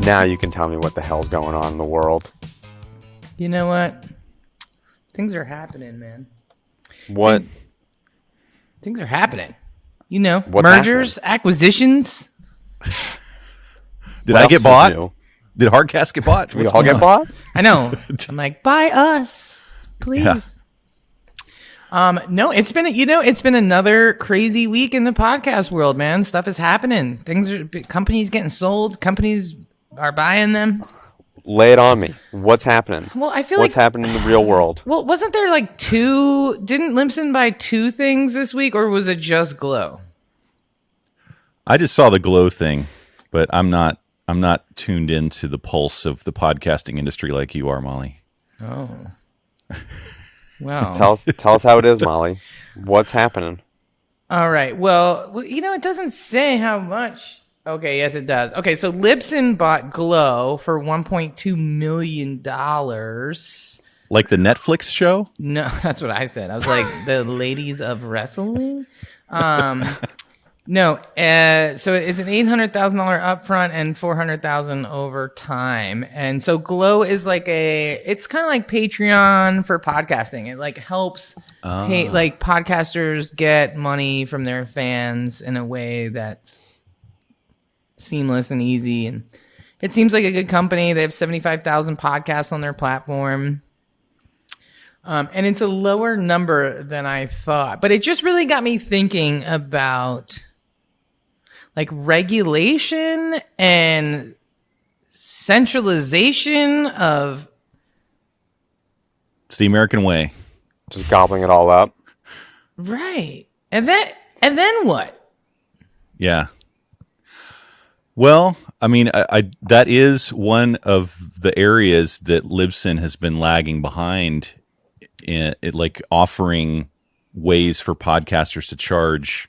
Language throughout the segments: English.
Now you can tell me what the hell's going on in the world. You know what? Things are happening, man. What? Things are happening. You know, What's mergers, acquisitions. Did What I else get is bought? new? Did Heartcast get bought? We all get bought? I know. I'm like, buy us, please. No, it's been another crazy week in the podcast world, man. Stuff is happening. Companies getting sold. Companies are buying them. Lay it on me. What's happening? Well, I feel What's happening in the real world? Well, wasn't there like didn't Libsyn buy 2 things this week, or was it just Glow? I just saw the Glow thing, but I'm not tuned into the pulse of the podcasting industry like you are, Molly. Oh. Wow. Tell us how it is, Molly. What's happening? All right. Well, it doesn't say how much. Okay, yes, it does. Okay, so Libsyn bought Glow for $1.2 million. Like the Netflix show? No, that's what I said. I was like, the ladies of wrestling? No, so it's an $800,000 upfront and $400,000 over time. And so Glow is it's kind of like Patreon for podcasting. It like helps podcasters get money from their fans in a way that's seamless and easy. And it seems like a good company. They have 75,000 podcasts on their platform. And it's a lower number than I thought, but it just really got me thinking about like regulation and centralization of. It's the American way. Just gobbling it all up. Right. And then what? Yeah. Well, I mean, I that is one of the areas that Libsyn has been lagging behind in it, like offering ways for podcasters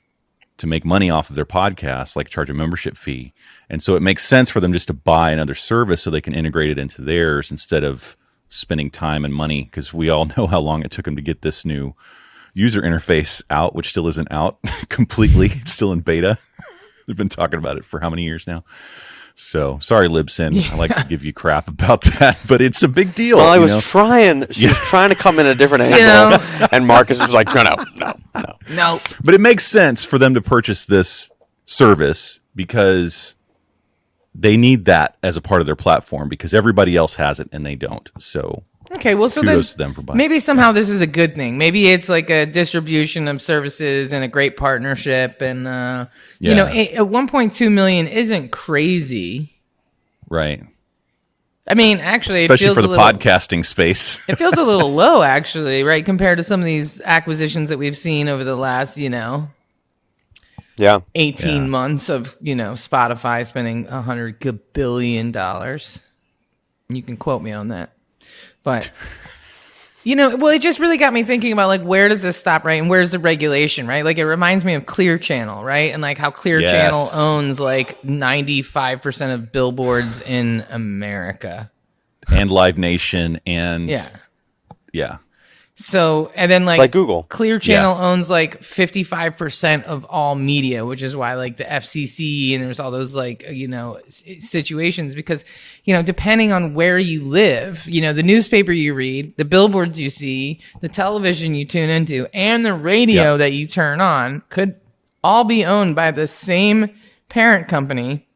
to make money off of their podcasts, like charge a membership fee. And so it makes sense for them just to buy another service so they can integrate it into theirs instead of spending time and money, because we all know how long it took them to get this new user interface out, which still isn't out completely. It's still in beta. They've been talking about it for how many years now? So sorry, Libsyn. Yeah. I like to give you crap about that, but it's a big deal. Well, I was trying. She was trying to come in a different angle, and Marcus was like, no. But it makes sense for them to purchase this service because they need that as a part of their platform because everybody else has it and they don't. So okay, well, so kudos to them for buying. Maybe somehow this is a good thing. Maybe it's like a distribution of services and a great partnership. And, a $1.2 million isn't crazy. Right. I mean, actually, especially it feels for the podcasting space. It feels a little low, actually, right? Compared to some of these acquisitions that we've seen over the last, 18 months of, Spotify spending $100 billion. You can quote me on that. But, it just really got me thinking about, like, where does this stop, right? And where's the regulation, right? Like, it reminds me of Clear Channel, right? And, like, how Clear Channel owns, like, 95% of billboards in America. And Live Nation and... Yeah. So, and then it's like Google. Clear Channel owns like 55% of all media, which is why like the FCC and there's all those like, situations because, depending on where you live, the newspaper you read, the billboards you see, the television you tune into, and the radio that you turn on could all be owned by the same parent company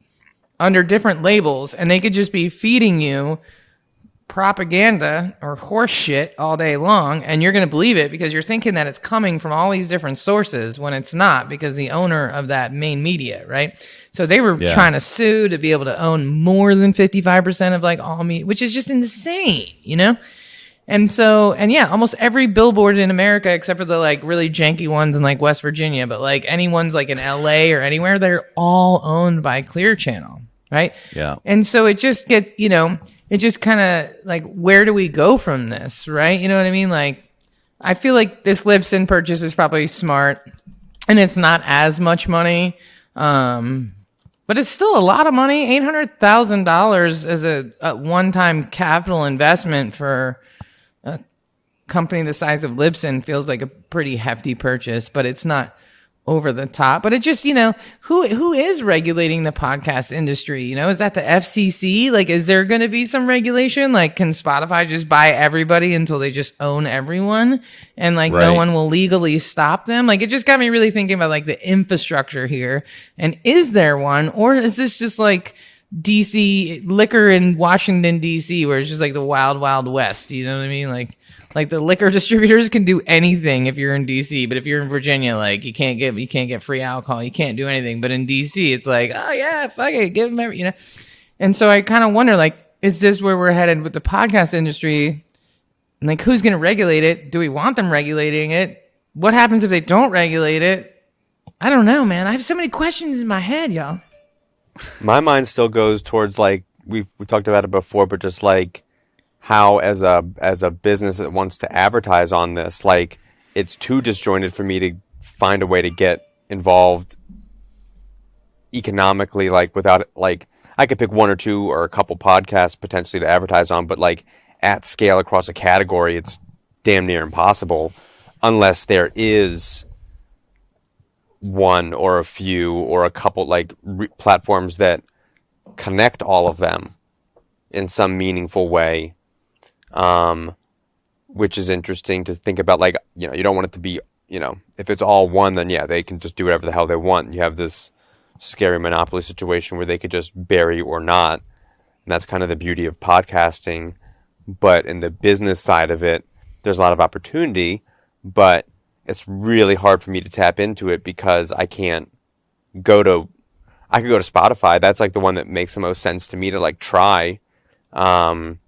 under different labels. And they could just be feeding you propaganda or horse shit all day long, and you're going to believe it because you're thinking that it's coming from all these different sources when it's not, because the owner of that main media, right? So they were trying to sue to be able to own more than 55% of like all media, which is just insane, And so, almost every billboard in America, except for the like really janky ones in like West Virginia, but like any ones like in LA or anywhere, they're all owned by Clear Channel, right? Yeah. And so it just gets, it just kind of like, where do we go from this, right? You know what I mean? Like, I feel like this Libsyn purchase is probably smart, and it's not as much money, but it's still a lot of money. $800,000 as a one-time capital investment for a company the size of Libsyn feels like a pretty hefty purchase, but it's not over the top. But it just, who is regulating the podcast industry? Is that the FCC? Like, is there going to be some regulation? Like, can Spotify just buy everybody until they just own everyone? And like, no one will legally stop them? Like, it just got me really thinking about like the infrastructure here. And is there one? Or is this just like DC liquor in Washington, DC, where it's just like the wild, wild west? You know what I mean? Like the liquor distributors can do anything if you're in DC, but if you're in Virginia, like you can't get free alcohol, you can't do anything. But in DC, it's like, oh yeah, fuck it, give them every, And so I kind of wonder, like, is this where we're headed with the podcast industry? And like, who's going to regulate it? Do we want them regulating it? What happens if they don't regulate it? I don't know, man. I have so many questions in my head, y'all. My mind still goes towards like we talked about it before, but just like how as a business that wants to advertise on this, like it's too disjointed for me to find a way to get involved economically, like without like I could pick one or two or a couple podcasts potentially to advertise on, but like at scale across a category, it's damn near impossible unless there is one or a few or a couple like platforms that connect all of them in some meaningful way, which is interesting to think about. Like, you don't want it to be, if it's all one, then yeah, they can just do whatever the hell they want. You have this scary monopoly situation where they could just bury or not, and that's kind of the beauty of podcasting. But in the business side of it, there's a lot of opportunity, but it's really hard for me to tap into it because I could go to Spotify. That's like the one that makes the most sense to me to like try, because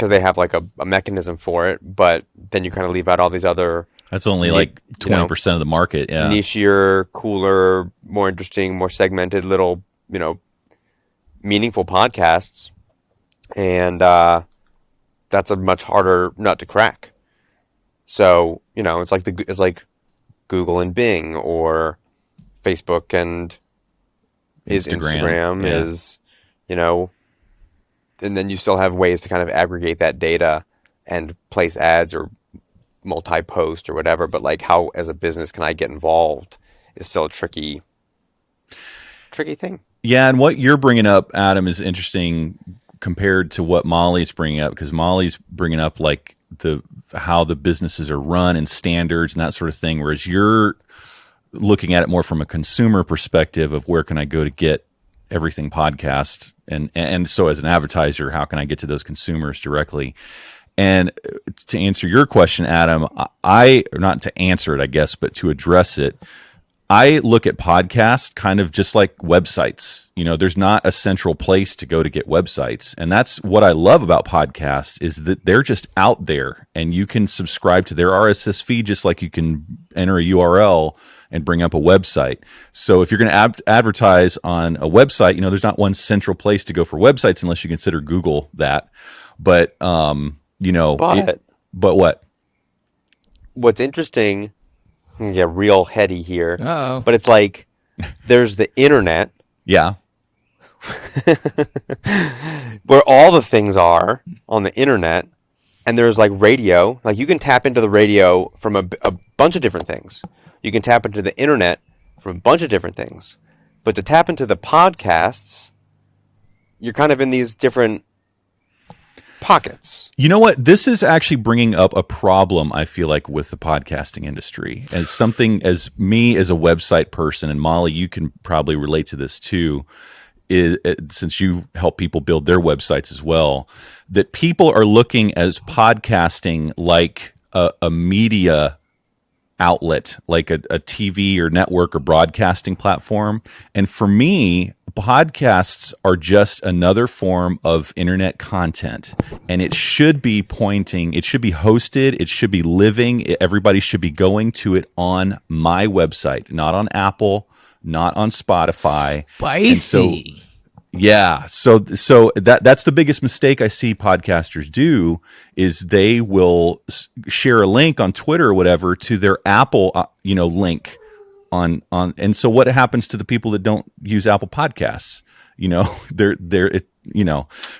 they have like a mechanism for it. But then you kind of leave out all these other. That's only like 20% of the market. Yeah, nichier, cooler, more interesting, more segmented, little meaningful podcasts, and that's a much harder nut to crack. So, it's like Google and Bing, or Facebook and Instagram yeah. is, and then you still have ways to kind of aggregate that data and place ads or multi-post or whatever. But like, how as a business can I get involved is still a tricky thing. Yeah, and what you're bringing up, Adam, is interesting compared to what Molly's bringing up, because Molly's bringing up like how the businesses are run and standards and that sort of thing, whereas you're looking at it more from a consumer perspective of where can I go to get everything podcast, and so as an advertiser, how can I get to those consumers directly? And to answer your question, Adam, not to answer it, I guess, but to address it, I look at podcasts kind of just like websites. There's not a central place to go to get websites. And that's what I love about podcasts, is that they're just out there and you can subscribe to their RSS feed just like you can enter a URL and bring up a website. So if you're going to advertise on a website, there's not one central place to go for websites unless you consider Google that. But, but what? What's interesting, I'm gonna get real heady here. Uh-oh. But it's like there's the internet. Yeah. Where all the things are on the internet, and there's like radio. Like you can tap into the radio from a bunch of different things. You can tap into the internet from a bunch of different things. But to tap into the podcasts, you're kind of in these different pockets. You know what? This is actually bringing up a problem, I feel like, with the podcasting industry. As me as a website person, and Molly, you can probably relate to this too, since you help people build their websites as well, that people are looking as podcasting like a media outlet, like a TV or network or broadcasting platform. And for me, podcasts are just another form of internet content, and it should be hosted, it should be living, everybody should be going to it on my website, not on Apple, not on Spotify. Spicy. So that's the biggest mistake I see podcasters do, is they will share a link on Twitter or whatever to their Apple link on and so what happens to the people that don't use Apple Podcasts?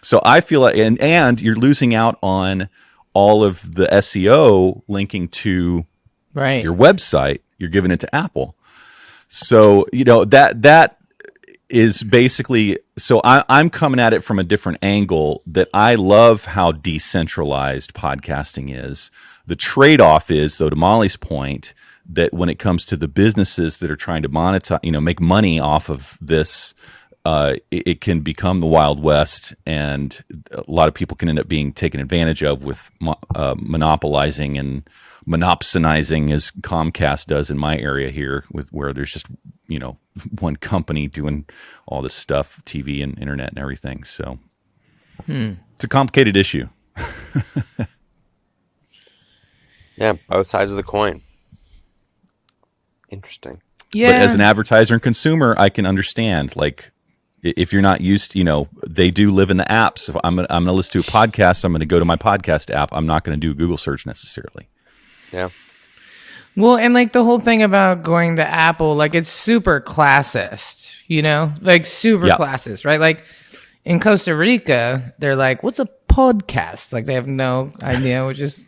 So I feel like and you're losing out on all of the SEO linking to your website. You're giving it to Apple. So, that is basically, so I'm coming at it from a different angle, that I love how decentralized podcasting is. The trade-off is, though, to Molly's point, that when it comes to the businesses that are trying to monetize, make money off of this, it can become the Wild West, and a lot of people can end up being taken advantage of with monopolizing and monopsonizing, as Comcast does in my area here, with where there's just one company doing all this stuff, TV and internet and everything. So it's a complicated issue. Yeah, both sides of the coin. Interesting. Yeah. But as an advertiser and consumer, I can understand, like, if you're not used, they do live in the apps. If I'm going to listen to a podcast, I'm going to go to my podcast app. I'm not going to do a Google search necessarily. Yeah. Well, and like the whole thing about going to Apple, like it's super classist, like super classist, right? Like in Costa Rica, they're like, what's a podcast? Like they have no idea, which is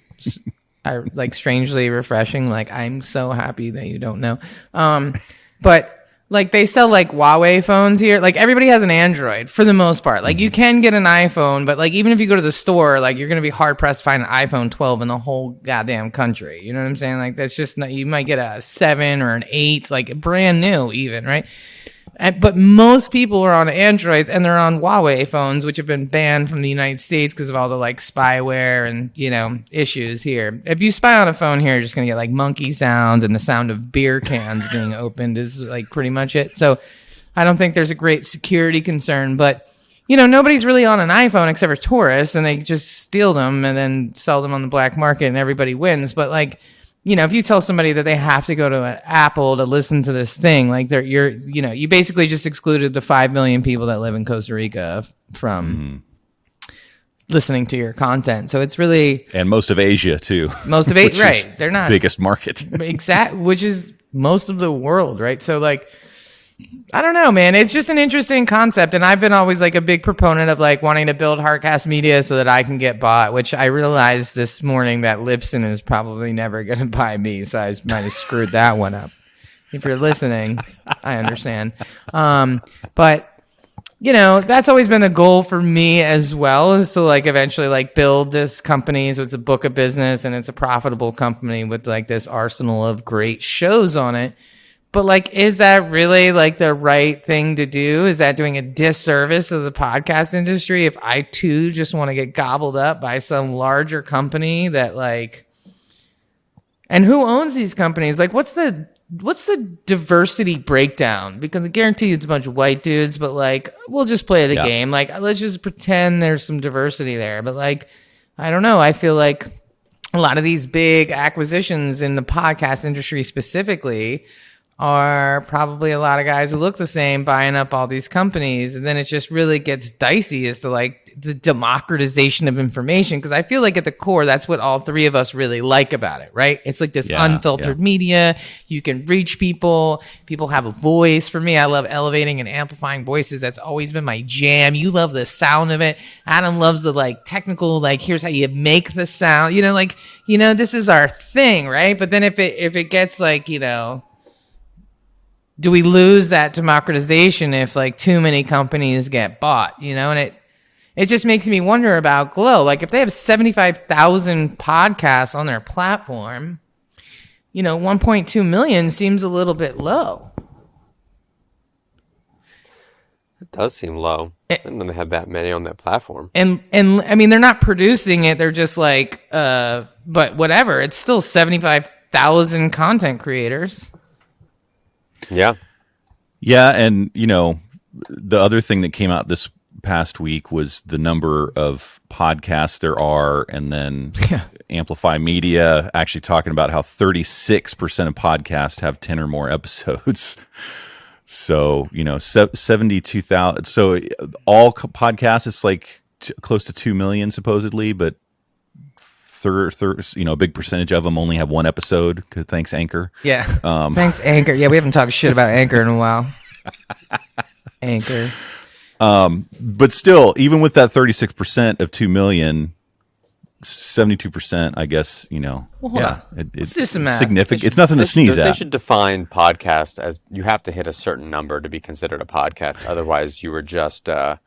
like strangely refreshing. Like I'm so happy that you don't know. But like they sell like Huawei phones here. Like everybody has an Android for the most part. Like you can get an iPhone, but like even if you go to the store, like you're gonna be hard pressed to find an iPhone 12 in the whole goddamn country. You know what I'm saying? Like that's just not, you might get a 7 or an 8, like brand new even, right? But most people are on Androids and they're on Huawei phones, which have been banned from the United States because of all the like spyware and, issues here. If you spy on a phone here, you're just going to get like monkey sounds, and the sound of beer cans being opened is like pretty much it. So I don't think there's a great security concern, but nobody's really on an iPhone except for tourists, and they just steal them and then sell them on the black market and everybody wins. But like, if you tell somebody that they have to go to an Apple to listen to this thing, like you basically just excluded the 5 million people that live in Costa Rica from listening to your content. So it's really, and most of Asia too. Most of Asia, right? They're not biggest market, which is most of the world, right? So like, I don't know, man. It's just an interesting concept, and I've been always like a big proponent of like wanting to build Heartcast media so that I can get bought. Which I realized this morning that Libsyn is probably never going to buy me, so I might have screwed that one up. If you're listening, I understand. But that's always been the goal for me as well, is to like eventually like build this company so it's a book of business and it's a profitable company with like this arsenal of great shows on it. But like, is that really like the right thing to do? Is that doing a disservice of the podcast industry if I too just want to get gobbled up by some larger company that like, and who owns these companies? Like, what's the diversity breakdown? Because I guarantee you it's a bunch of white dudes, but like, we'll just play the game. Like, let's just pretend there's some diversity there. But like, I don't know. I feel like a lot of these big acquisitions in the podcast industry specifically are probably a lot of guys who look the same buying up all these companies. And then it just really gets dicey as to like the democratization of information. Because I feel like at the core, that's what all three of us really like about it, right? It's like this unfiltered media. You can reach people. People have a voice. For me, I love elevating and amplifying voices. That's always been my jam. You love the sound of it. Adam loves the like technical, like here's how you make the sound. This is our thing, right? But then if it gets like, do we lose that democratization if like too many companies get bought, and it just makes me wonder about Glow. Like if they have 75,000 podcasts on their platform, 1.2 million seems a little bit low. It does seem low. I didn't know they had that many on that platform. And I mean, they're not producing it. They're just like, but whatever. It's still 75,000 content creators. Yeah. Yeah. And, the other thing that came out this past week was the number of podcasts there are, and then Amplify Media actually talking about how 36% of podcasts have 10 or more episodes. So, 72,000. So all podcasts, it's like close to 2 million supposedly, but a big percentage of them only have one episode because thanks Anchor. Yeah. Thanks Anchor. Yeah, we haven't talked shit about Anchor in a while. Anchor. But still, even with that 36% of 2 million, 72%, I guess, Well, hold on. it's do some math. significant. It's nothing to sneeze They at. should define podcast as you have to hit a certain number to be considered a podcast. Otherwise, you were just a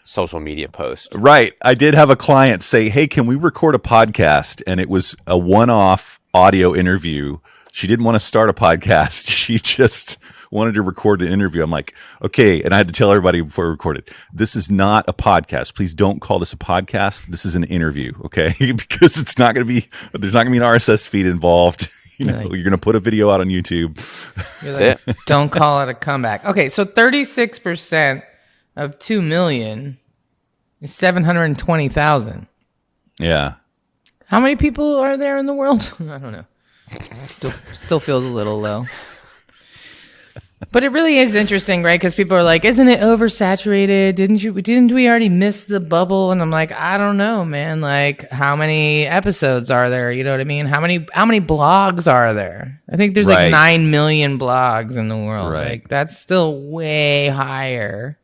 social media post. Right. I did have a client say, "Hey, can we record a podcast?" And it was a one-off audio interview. She didn't want to start a podcast. She just wanted to record an interview. I'm like, okay. And I had to tell everybody before we recorded, this is not a podcast. Please don't call this a podcast. This is an interview. Okay. Because there's not going to be an RSS feed involved. You're going to put a video out on YouTube. That's it. Don't call it a comeback. Okay. So 36% of 2 million is 720,000. Yeah. How many people are there in the world? I don't know. Still feels a little low. But it really is interesting, right? Because people are like, isn't it oversaturated? Didn't we already miss the bubble? And I'm like, I don't know, man. Like, how many episodes are there? You know what I mean? How many blogs are there? I think there's like 9 million blogs in the world. Right. Like, that's still way higher.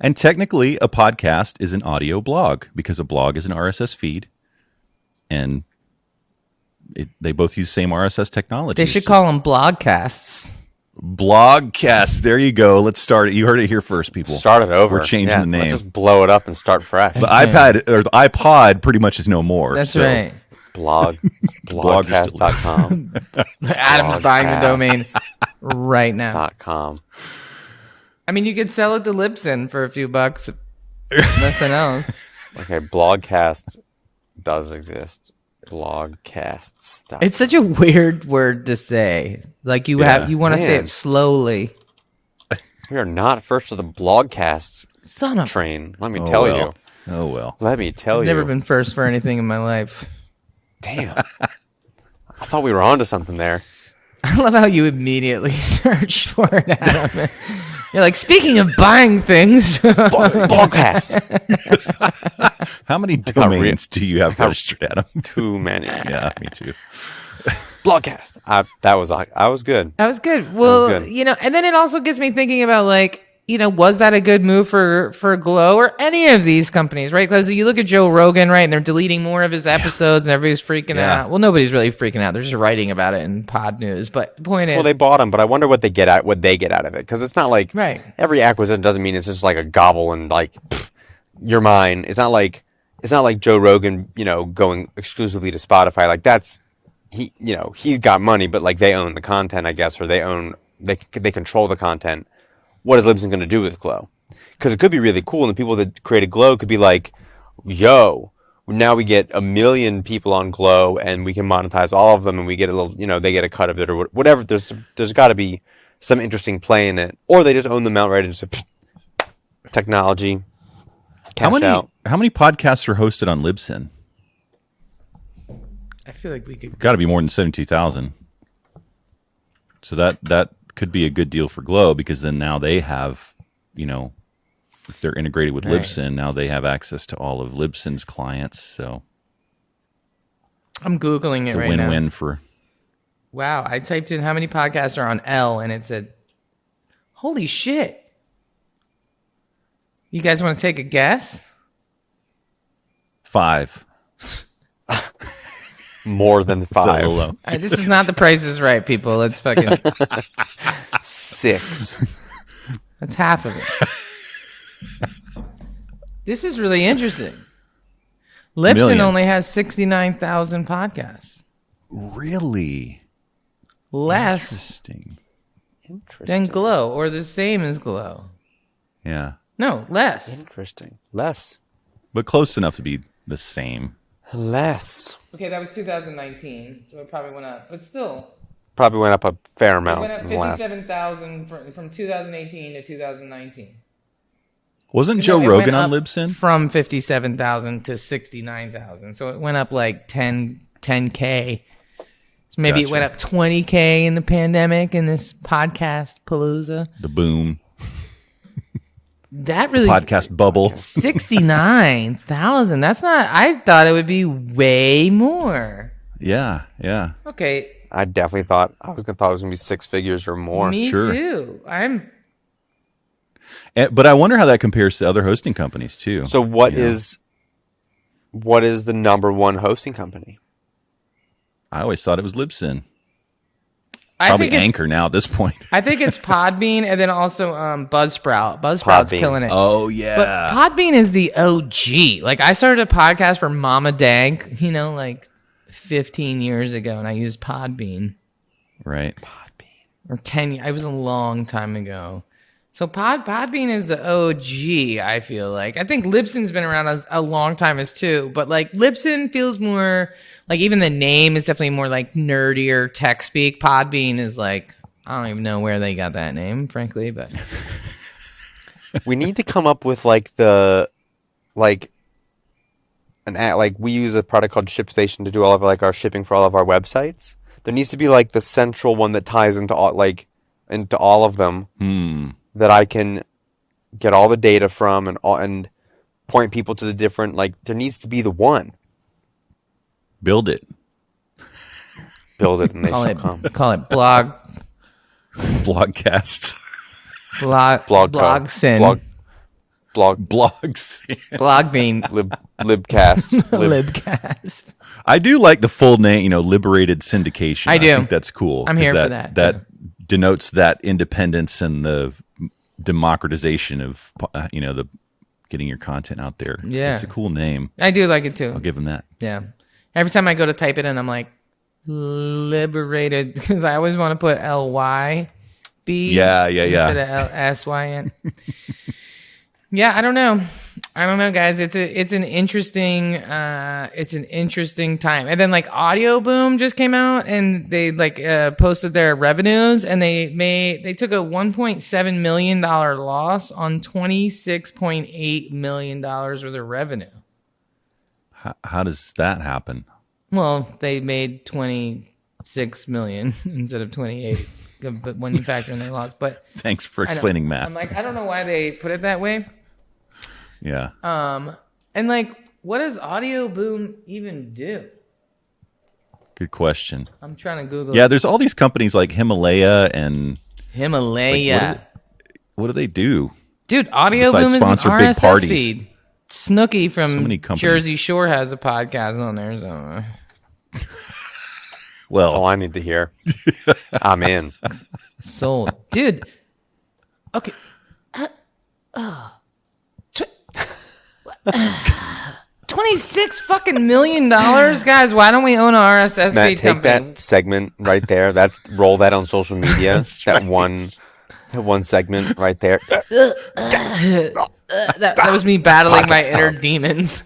And technically, a podcast is an audio blog because a blog is an RSS feed. And they both use same RSS technology. They should call them blogcasts. Blogcast. There you go. Let's start it. You heard it here first, people. Start it over. We're changing the name. Let's just blow it up and start fresh. The iPad or the iPod pretty much is no more. That's right. Blogcast.com. Adam's buying the domain right now. .com. I mean, you could sell it to Libsyn for a few bucks. Nothing else. Okay, Blogcast does exist. Blogcasts. It's such a weird word to say. Like you want to say it slowly. We are not first to the Blogcast Son of train. Let me tell you. Oh well. Let me tell I've you. never been first for anything in my life. Damn. I thought we were onto something there. I love how you immediately searched for it, Adam. You're like, speaking of buying things. Blogcast. How many domains do you have registered, Adam? Too many. Yeah, me too. Blogcast. I was good. That was good. Well, good. And then it also gets me thinking about was that a good move for Glow or any of these companies, right? Because you look at Joe Rogan, right, and they're deleting more of his episodes and everybody's freaking out. Well, nobody's really freaking out. They're just writing about it in Pod News. But the point is, well, they bought him, but I wonder what they get out of it, because it's not like every acquisition doesn't mean it's just like a gobble and like you're mine. It's not like Joe Rogan, going exclusively to Spotify. Like that's he's got money, but like they own the content, I guess, or they control the content. What is Libsyn going to do with Glow? Because it could be really cool, and the people that created Glow could be like, yo, now we get 1 million people on Glow, and we can monetize all of them, and we get a little, they get a cut of it, or whatever. There's got to be some interesting play in it. Or they just own them outright and just technology, cash out. How many podcasts are hosted on Libsyn? I feel like we could... Got to be more than 72,000. So that could be a good deal for Glow, because then now they have, if they're integrated with Libsyn, now they have access to all of Libsyn's clients. So I'm Googling it right now. It's a win-win for... Wow, I typed in how many podcasts are on L, and it said, holy shit. You guys want to take a guess? 5. More than 5. All right, this is not The Price is Right, people. Let's fucking... 6. That's half of it. This is really interesting. Libsyn only has 69,000 podcasts. Really? Less than Glow, or the same as Glow. Yeah. No, less. Interesting. Less. But close enough to be the same. Less. Okay, that was 2019, so it probably went up. But still. Probably went up a fair amount. It went up 57,000 from 2018 to 2019. Wasn't Joe Rogan on Libsyn? From 57,000 to 69,000. So it went up like 10K. So maybe it went up 20K in the pandemic in this podcast palooza. The boom. That really... Podcast bubble. 69,000. That's not... I thought it would be way more. Yeah. Okay. I definitely thought it was going to be 6 figures or more. Me too. But I wonder how that compares to other hosting companies too. So what is what is the number one hosting company? I always thought it was Libsyn. I Probably think Anchor now at this point. I think it's Podbean and then also Buzzsprout. Buzzsprout's Podbean. killing it. Oh, yeah. But Podbean is the OG. Like, I started a podcast for Mama Dank, like 15 years ago, and I used Podbean. Right. Or 10 years. It was a long time ago. So Podbean is the OG, I feel like. I think Libsyn's been around a long time as too, but like Libsyn feels more like, even the name is definitely more like nerdier tech speak. Podbean is like, I don't even know where they got that name, frankly, but We need to come up with like we use a product called ShipStation to do all of like our shipping for all of our websites. There needs to be like the central one that ties into all of them. That I can get all the data from and point people to the different, like, there needs to be the one. Build it. Build it and they shall come. Call it blog Blogcast. Blogsyn. Blogs. Blogbean. Libcast. Libcast. I do like the full name, liberated syndication. I do. I think that's cool. I'm 'cause here for that, That too. denotes that independence and the democratization of, the getting your content out there. Yeah. It's a cool name. I do like it too. I'll give them that. Yeah. Every time I go to type it in, I'm like, liberated, because I always want to put LYB. Yeah. Instead of SYN. Yeah, I don't know, guys. It's an interesting time. And then like Audio Boom just came out, and they posted their revenues, and they took a $1.7 million loss on $26.8 million worth of revenue. How does that happen? Well, they made 26 million instead of 28, but when you factor in their loss. But Thanks for explaining math. I'm like, I don't know why they put it that way. Yeah. And like, what does Audio Boom even do? Good question. I'm trying to Google. Yeah, there's all these companies like Himalaya and Himalaya. what do they do? Dude, Audio Besides Boom is an sponsor big RSS parties. feed. Snooki So from many companies. Jersey Shore has a podcast on there. So That's Well, all I need to hear. I'm in. sold, dude. Okay. 26 fucking $million, guys. Why don't we own a RSS Matt, feed take company? that segment right there. Roll that on social media. That one segment right there. That was me battling my Podcast inner Club. demons.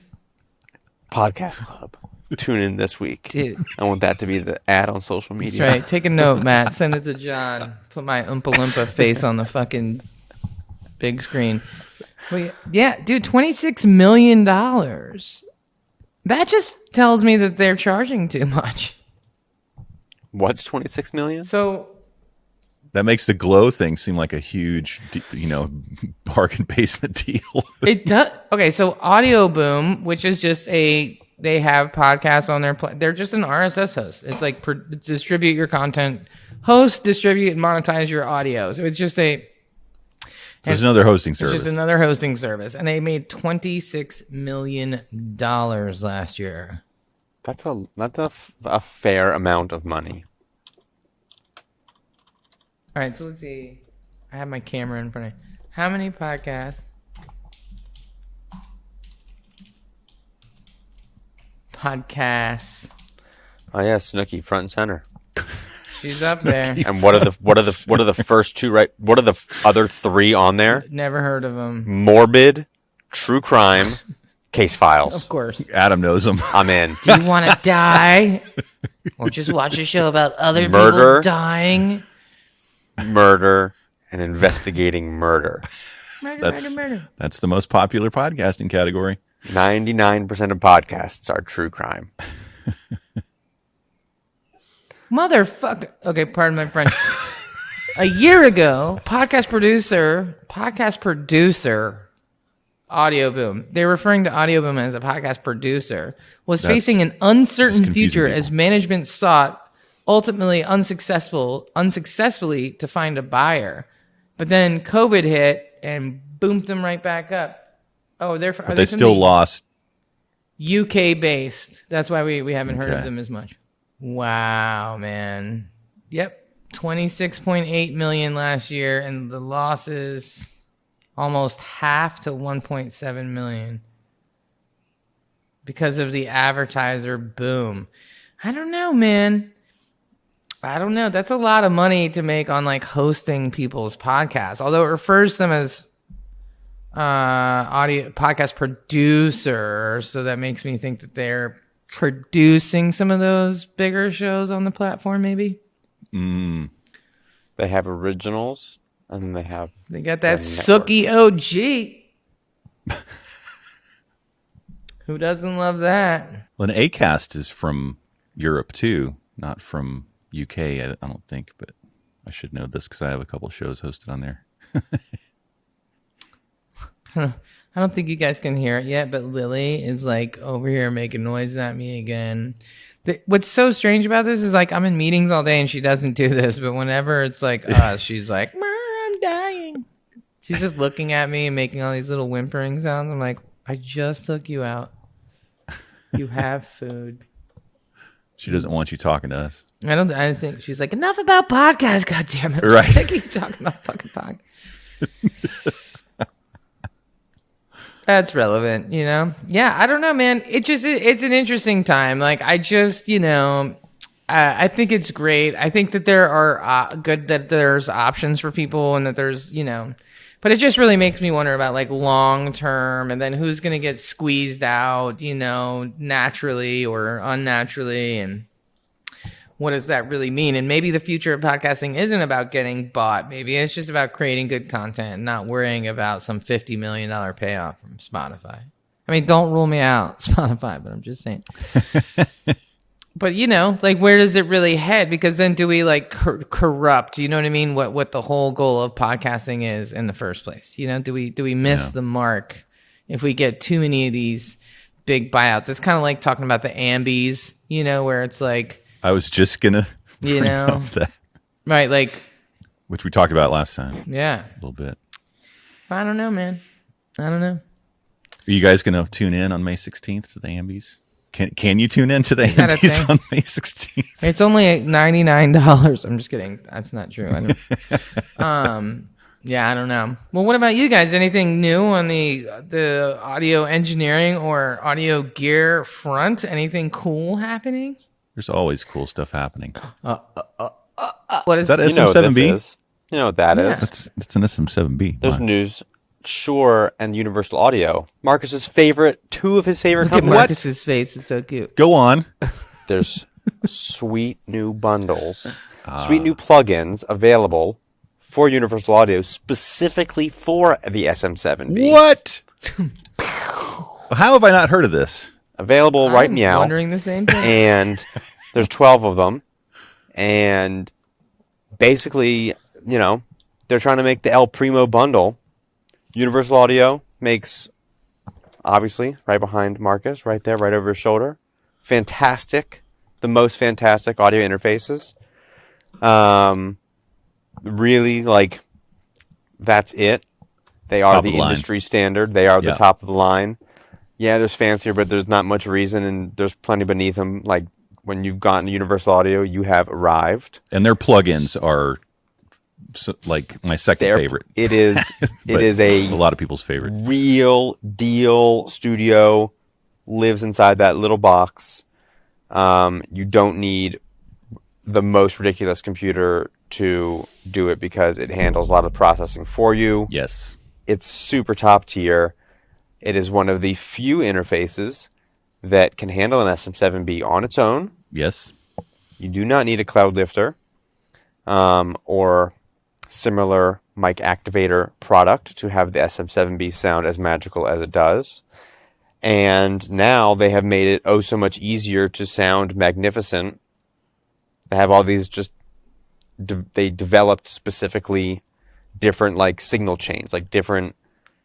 Podcast Club. Tune in this week. Dude. I want that to be the ad on social That's media. right. Take a note, Matt. Send it to John. Put my Oompa Loompa face on the fucking big screen. But yeah, dude, $26 million. That just tells me that they're charging too much. What's 26 million? So that makes the Glow thing seem like a huge, bargain basement deal. it does. Okay, so Audio Boom, which is just they have podcasts on their they're just an RSS host. It's like distribute your content, host, distribute, and monetize your audio. So it's just So it's another hosting It's service. just another hosting service, and they made $26 million last year. That's a fair amount of money. All right, so let's see. I have my camera in front of me. How many podcasts? Oh yeah, Snooki, front and center. She's up there. And what are the first two? Right? What are the other three on there? Never heard of them. Morbid, true crime, case files. Of course. Adam knows them. I'm in. Do you want to die? Or just watch a show about other Murder. people dying? Murder and investigating murder. Murder. That's the most popular podcasting category. 99% of podcasts are true crime. Motherfucker. Okay, pardon my French. A year ago, podcast producer, Audio Boom. They're referring to Audio Boom as a podcast producer, was That's facing an just uncertain confusing future people. as management sought, ultimately unsuccessfully, to find a buyer. But then COVID hit and boomed them right back up. Oh, But they still lost UK based. That's why we haven't heard of Okay. them as much. Wow, man. Yep. 26.8 million last year, and the losses almost half to 1.7 million because of the advertiser boom. I don't know, man. I don't know. That's a lot of money to make on like hosting people's podcasts. Although it refers to them as audio podcast producer, so that makes me think that they're producing some of those bigger shows on the platform. Maybe They have originals, and then they got that network. Sookie OG. Who doesn't love that? Well, an Acast is from Europe too, not from UK. I don't think, but I should know this because I have a couple shows hosted on there. I don't think you guys can hear it yet, but Lily is like over here making noise at me again. What's so strange about this is like I'm in meetings all day and she doesn't do this, but whenever it's like us, she's like, I'm dying. She's just looking at me and making all these little whimpering sounds. I'm like, I just took you out. You have food. She doesn't want you talking to us. I think she's like, enough about podcasts, goddammit. I'm Right. sick of you talking about fucking podcasts. That's relevant, you know? Yeah, I don't know, man. It's an interesting time. Like, I think it's great. I think that there are good that there's options for people and that there's, but it just really makes me wonder about like long term and then who's going to get squeezed out, naturally or unnaturally, and what does that really mean? And maybe the future of podcasting isn't about getting bought. Maybe it's just about creating good content and not worrying about some $50 million payoff from Spotify. I mean, don't rule me out, Spotify, but I'm just saying. But, like, where does it really head? Because then do we, like, corrupt, you know what I mean, what the whole goal of podcasting is in the first place? Do we miss the mark if we get too many of these big buyouts? It's kind of like talking about the Ambies, where it's like... I was just gonna bring up that, right, like, which we talked about last time. Yeah, a little bit. I don't know, man. I don't know. Are you guys gonna tune in on May 16th to the Ambies? Can you tune in to the that a Ambies thing? on May 16th? It's only $99. I'm just kidding. That's not true. I don't. Yeah, I don't know. Well, what about you guys? Anything new on the audio engineering or audio gear front? Anything cool happening? There's always cool stuff happening. What is that? You know what this SM7B? is. You know what that is. It's an SM7B. There's Why? news. Shure and Universal Audio. Marcus's favorite, two of his favorite Look at companies. Marcus's face. It's so cute. Go on. There's sweet new bundles, sweet new plugins available for Universal Audio specifically for the SM7B. What? How have I not heard of this? Available right I'm meow. wondering the same thing. And there's 12 of them. And basically, they're trying to make the El Primo bundle. Universal Audio makes, obviously, right behind Marcus, right there, right over his shoulder. Fantastic. The most fantastic audio interfaces. Really, like, that's it. They are Top of the the line. industry standard. They are the Yeah. top of the line. Yeah, there's fancier, but there's not much reason, and there's plenty beneath them. Like, when you've gotten to Universal Audio, you have arrived. And their plugins are like my second favorite. It is. It But is a lot of people's favorite. real deal studio. Lives inside that little box. You don't need the most ridiculous computer to do it because it handles a lot of the processing for you. Yes. It's super top tier. It is one of the few interfaces that can handle an SM7B on its own. Yes. You do not need a cloud lifter or similar mic activator product to have the SM7B sound as magical as it does. And now they have made it oh so much easier to sound magnificent. They have all these they developed specifically different like signal chains, like different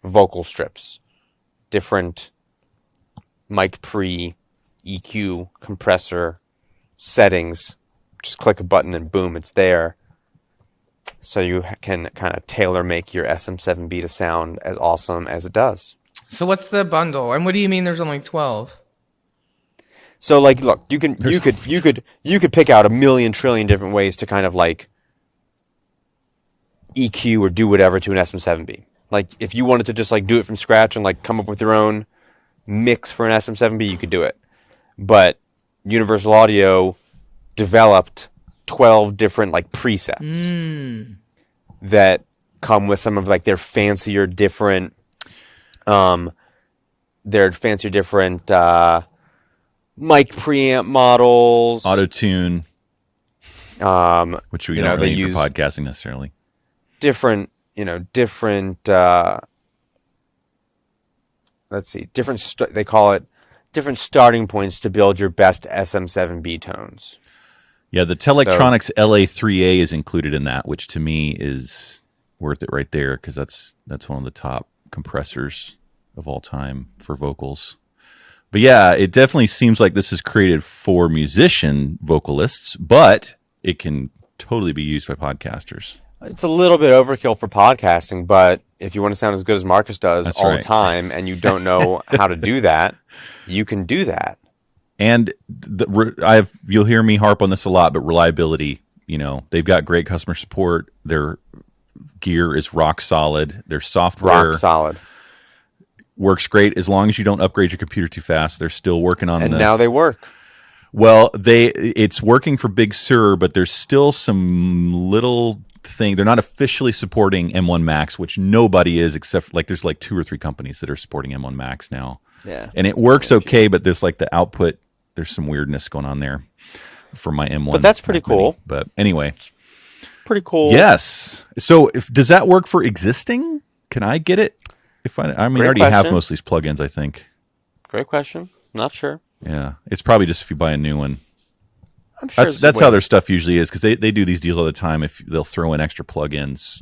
vocal strips, different mic pre, EQ, compressor, settings. Just click a button and boom, it's there. So you can kind of tailor make your SM7B to sound as awesome as it does. So what's the bundle? And what do you mean there's only 12? So like, look, you could pick out a million trillion different ways to kind of like EQ or do whatever to an SM7B. Like if you wanted to just like do it from scratch and like come up with your own mix for an SM7B, you could do it. But Universal Audio developed 12 different like presets that come with some of like their fancier different mic preamp models, auto-tune, which we don't really use for podcasting necessarily. Different they call it different starting points to build your best SM7B tones. Yeah, the Telectronics LA3A is included in that, which to me is worth it right there because that's one of the top compressors of all time for vocals. But yeah, it definitely seems like this is created for musician vocalists, but it can totally be used by podcasters. It's a little bit overkill for podcasting, but if you want to sound as good as Marcus does the time and you don't know how to do that, you can do that. And you'll hear me harp on this a lot, but reliability, they've got great customer support. Their gear is rock solid. Their software rock solid. Works great as long as you don't upgrade your computer too fast. They're still working on now they work. Well, it's working for Big Sur, but there's still some little thing. They're not officially supporting M1 Max, which nobody is except like there's like 2 or 3 companies that are supporting M1 Max now. Yeah. And it works okay, but there's like the output, there's some weirdness going on there for my M1. But that's pretty cool. But anyway. Pretty cool. Yes. So does that work for existing? Can I get it? I already have most of these plugins, I think. Great question. Not sure. Yeah. It's probably just if you buy a new one. I'm sure that's how their stuff usually is because they do these deals all the time. If they'll throw in extra plugins,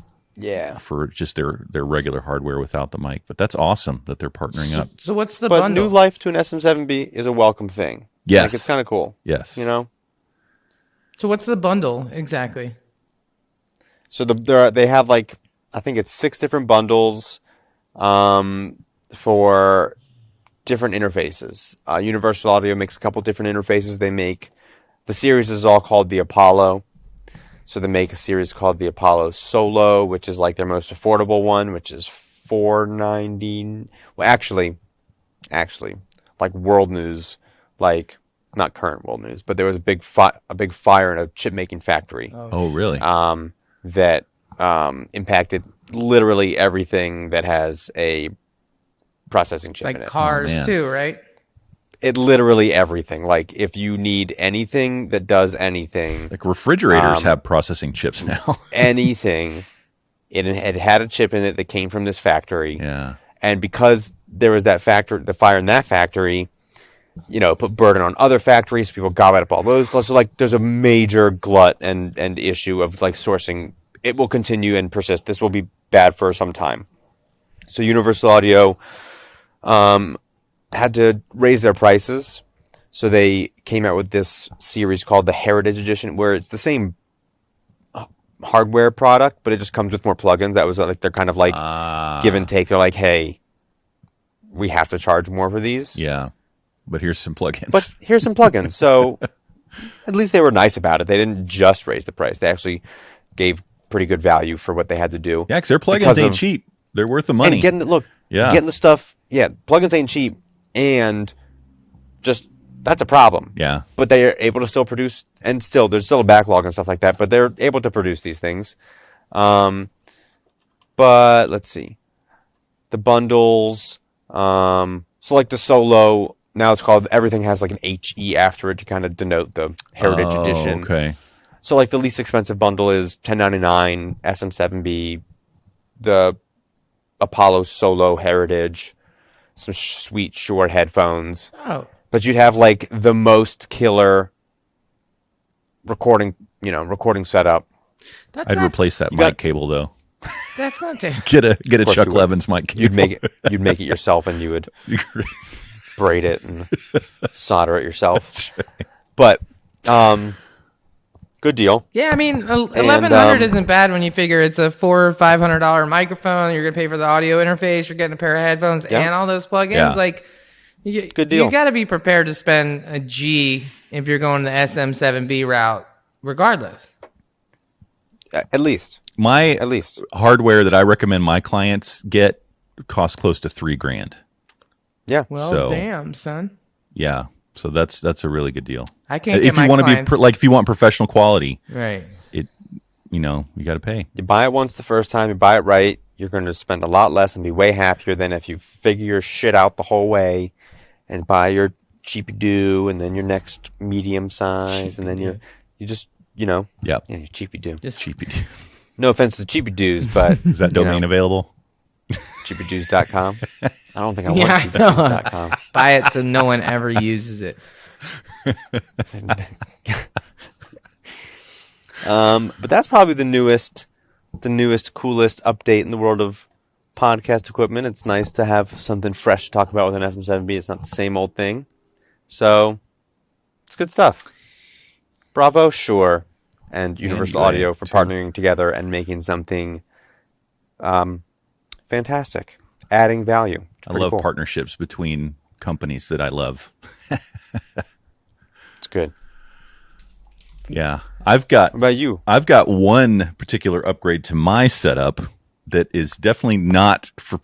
for just their regular hardware without the mic. But that's awesome that they're partnering up. So what's the but bundle? New life to an SM7B is a welcome thing. Yes, like, it's kind of cool. Yes, So what's the bundle exactly? So they have like I think it's 6 different bundles, for different interfaces. Universal Audio makes a couple different interfaces. The series is all called the Apollo. So they make a series called the Apollo Solo, which is like their most affordable one, which is $490. Well, actually, like world news, like not current world news, but there was a big fire in a chip making factory. Oh, really? That impacted literally everything that has a processing chip in it. Like cars too, right? It literally everything. Like if you need anything that does anything, like refrigerators have processing chips now. anything, it had a chip in it that came from this factory. Yeah. And because there was the fire in that factory, it put burden on other factories. People gobbled up all those. So like there's a major glut and issue of like sourcing. It will continue and persist. This will be bad for some time. So Universal Audio had to raise their prices, so they came out with this series called the Heritage Edition, where it's the same hardware product, but it just comes with more plugins. That was like they're kind of like give and take. They're like, hey, we have to charge more for these. Yeah, but here's some plugins. So at least they were nice about it. They didn't just raise the price. They actually gave pretty good value for what they had to do. Yeah, because their plugins ain't cheap. They're worth the money. And getting the stuff. Yeah, plugins ain't cheap. And just that's a problem. Yeah. But they are able to still produce, and there's still a backlog and stuff like that, but they're able to produce these things. But let's see. The bundles, so like the Solo, now it's called, everything has like an HE after it to kind of denote the Heritage Edition. Okay. So like the least expensive bundle is $10.99, SM7B, the Apollo Solo Heritage, some sweet Shure headphones. Oh. But you'd have like the most killer recording setup. I'd replace that mic cable though. That's not too. Get a Chuck Levins mic cable. You'd make it yourself, and you would braid it and solder it yourself. Right. But good deal. Yeah, I mean, $1,100 isn't bad when you figure it's a $400 or $500 microphone. You're gonna pay for the audio interface. You're getting a pair of headphones and all those plugins. Yeah. Like, Good deal. You got to be prepared to spend a G if you're going the SM7B route, regardless. At least. My hardware that I recommend my clients get costs close to $3,000. Yeah. Well, damn, son. Yeah. So that's a really good deal. I can't. If you want to be if you want professional quality, right? You got to pay. You buy it once the first time, you buy it right, you're going to spend a lot less and be way happier than if you figure your shit out the whole way and buy your cheapy do and then your next medium size and then you just your cheapy do. Just cheapy do. No offense to cheapy doos, but is that domain available? cheapydoos.com. I don't think I want cheapydoos.com. Buy it so no one ever uses it. But that's probably the newest, coolest update in the world of podcast equipment. It's nice to have something fresh to talk about with an SM7B. It's not the same old thing. So, it's good stuff. Bravo, Shure, and Universal Audio for partnering together and making something fantastic. Adding value. I love partnerships between companies that I love. It's good. Yeah. What about you? I've got one particular upgrade to my setup that is definitely not for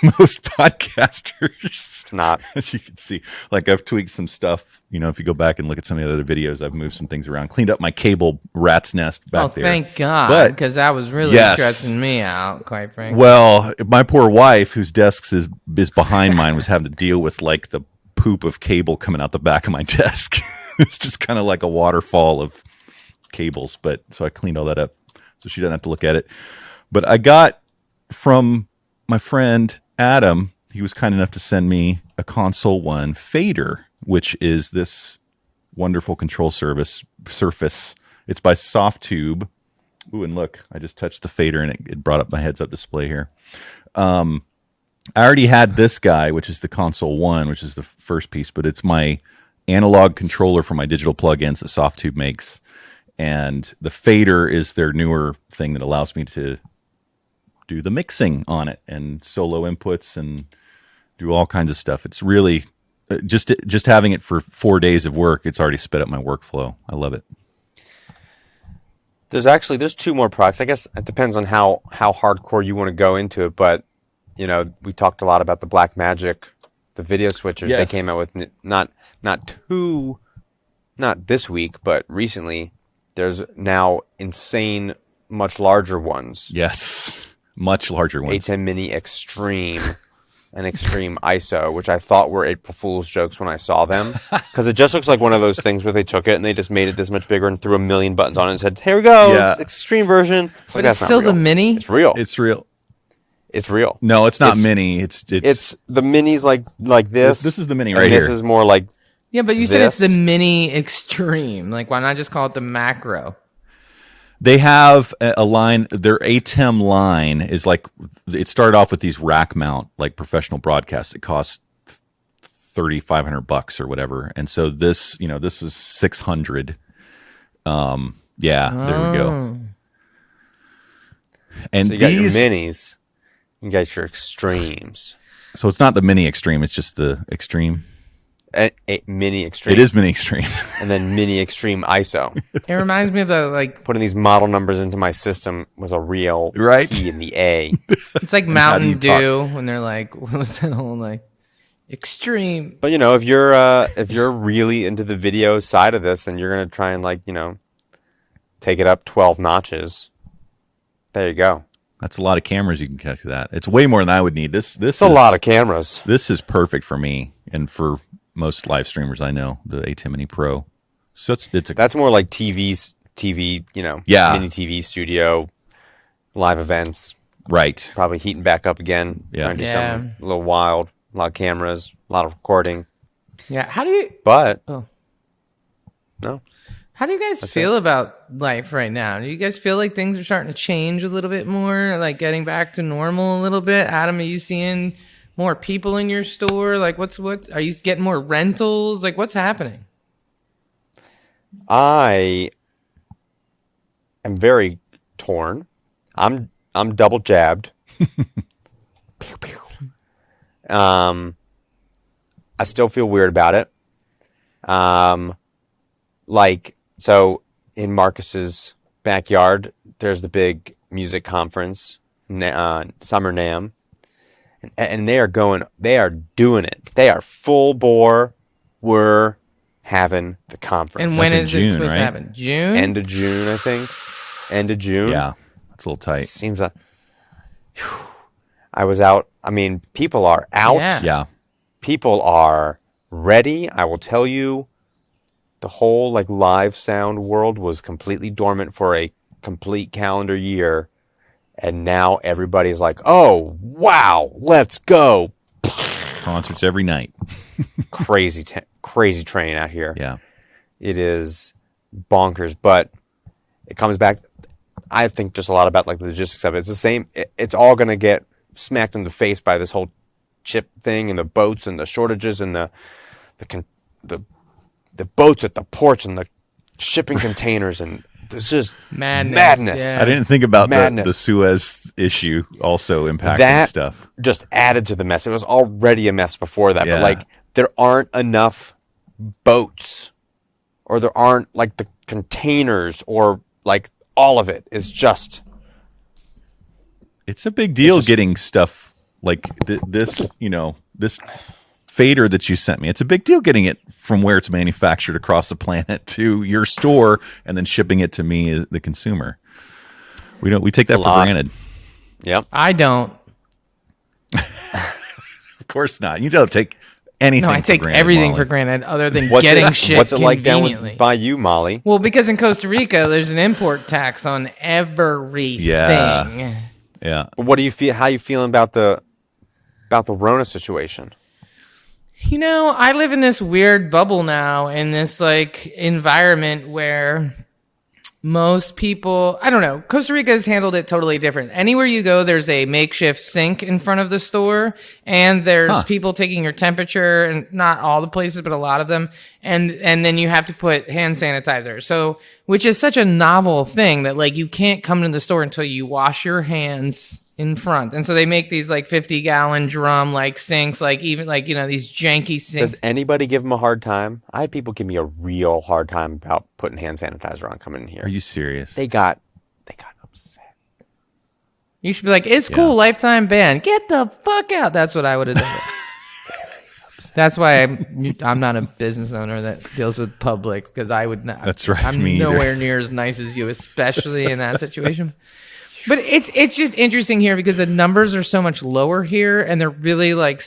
most podcasters. It's not. As you can see, like I've tweaked some stuff. If you go back and look at some of the other videos, I've moved some things around, cleaned up my cable rat's nest back there. Oh, thank God, because that was really stressing me out, quite frankly. Well, my poor wife, whose desk is behind mine, was having to deal with like the poop of cable coming out the back of my desk. It's just kind of like a waterfall of cables, so I cleaned all that up so she doesn't have to look at it. But I got from my friend Adam, he was kind enough to send me a Console 1 fader, which is this wonderful control surface. It's by Softtube. Ooh, and look, I just touched the fader and it brought up my heads-up display here. I already had this guy, which is the Console 1, which is the first piece, but it's my analog controller for my digital plugins that Softtube makes. And the fader is their newer thing that allows me to do the mixing on it and solo inputs and do all kinds of stuff. It's really just having it for 4 days of work. It's already sped up my workflow. I love it. There's two more products. I guess it depends on how hardcore you want to go into it. But we talked a lot about the Blackmagic, the video switchers. Yes. They came out with not this week, but recently. There's now insane, much larger ones. Yes, much larger ones. ATEM Mini Extreme and Extreme ISO, which I thought were April Fool's jokes when I saw them. Because it just looks like one of those things where they took it and they just made it this much bigger and threw a million buttons on it and said, here we go, Yeah. Extreme version. It's but it's still the Mini? It's real. It's real. It's real. No, it's not Mini. It's the Mini's like this. This is the Mini right and here. This is more like yeah, but you said it's the Mini Extreme. Like, why not just call it the Macro? They have a line. Their ATEM line is like, it started off with these rack mount, like professional broadcasts. It costs $3,500 or whatever. And so this is $600. There we go. And so you got your Minis, you got your Extremes. So it's not the Mini Extreme. It's just the Extreme. A Mini Extreme. It is Mini Extreme. And then Mini Extreme ISO. It reminds me of the like putting these model numbers into my system was a real P in the A. It's like Mountain Dew when they're like, what was that whole like Extreme? But if you're really into the video side of this and you're gonna try and take it up 12 notches, there you go. That's a lot of cameras you can connect to that. It's way more than I would need. This is a lot of cameras. This is perfect for me and for most live streamers I know, the ATEM Mini Pro. So that's more like TV, mini TV studio, live events. Right. Probably heating back up again. Yeah. Trying to do something a little wild. A lot of cameras, a lot of recording. Yeah. How do you? But no. How do you guys feel about life right now? Do you guys feel like things are starting to change a little bit more, like getting back to normal a little bit? Adam, are you seeing more people in your store? Like, what? Are you getting more rentals? Like, what's happening? I am very torn. I'm double jabbed. I I still feel weird about it. Like, so in Marcus's backyard, there's the big music conference, Summer NAMM, and they are doing it. They are full bore. We're having the conference. And when That's is in it June, supposed right? to happen? June? End of June, I think. End of June. Yeah, that's a little tight. Seems like I was out. I mean, people are out. Yeah. People are ready. I will tell you, the whole like live sound world was completely dormant for a complete calendar year, and now everybody's like, "Oh, wow, let's go!" Concerts every night. Crazy train out here. Yeah. It is bonkers, but it comes back. I think just a lot about like the logistics of it. It's the same. It's all going to get smacked in the face by this whole chip thing and the boats and the shortages and the boats at the ports and the shipping containers, and it's just madness. Yeah. I didn't think about Madness. the Suez issue also impacting That stuff. just added to the mess. It was already a mess before that, Yeah. but like there aren't enough boats, or there aren't like the containers, or like all of it is just. It's a big deal just- getting stuff like this, this fader that you sent me. It's a big deal getting it from where it's manufactured across the planet to your store and then shipping it to me, the consumer. We take that for granted. Yep. I don't. Of course not. You don't take anything. No, I for take granted, everything Molly. for granted other than What's getting shit What's it like down conveniently. by you, Molly? Well, because in Costa Rica, there's an import tax on everything. Yeah. But what do you feel? How you feeling about the Rona situation? You know, I live in this weird bubble now, in this like environment where most people, I don't know, Costa Rica has handled it totally different. Anywhere you go, there's a makeshift sink in front of the store, and there's people taking your temperature, and not all the places, but a lot of them. And then you have to put hand sanitizer. So, which is such a novel thing that like you can't come to the store until you wash your hands in front. And so they make these like 50-gallon drum like sinks, like even like, these janky sinks. Does anybody give them a hard time? I had people give me a real hard time about putting hand sanitizer on coming in here. Are you serious? They got upset. You should be like, it's cool, lifetime ban. Get the fuck out. That's what I would have done. That's why I'm not a business owner that deals with public, because I would not. That's right, I'm me either. nowhere near as nice as you, especially in that situation. But it's just interesting here because the numbers are so much lower here, and they're really like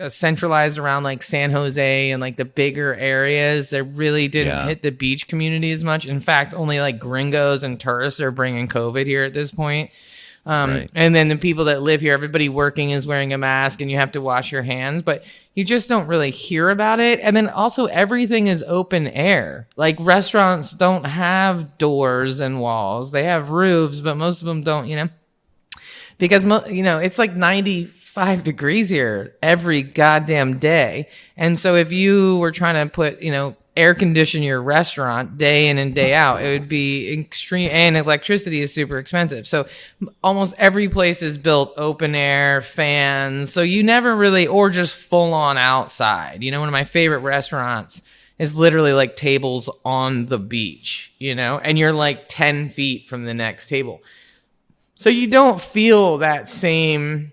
centralized around like San Jose and like the bigger areas. They really didn't hit the beach community as much. In fact, only like gringos and tourists are bringing COVID here at this point. Right. And then the people that live here, everybody working is wearing a mask, and you have to wash your hands, but you just don't really hear about it. And then also everything is open air. Like restaurants don't have doors and walls. They have roofs, but most of them don't, because, it's like 95 degrees here every goddamn day. And so if you were trying to put, air condition your restaurant day in and day out, it would be extreme, and electricity is super expensive. So almost every place is built open air, fans. So you never really, or just full on outside. One of my favorite restaurants is literally like tables on the beach, and you're like 10 feet from the next table. So you don't feel that same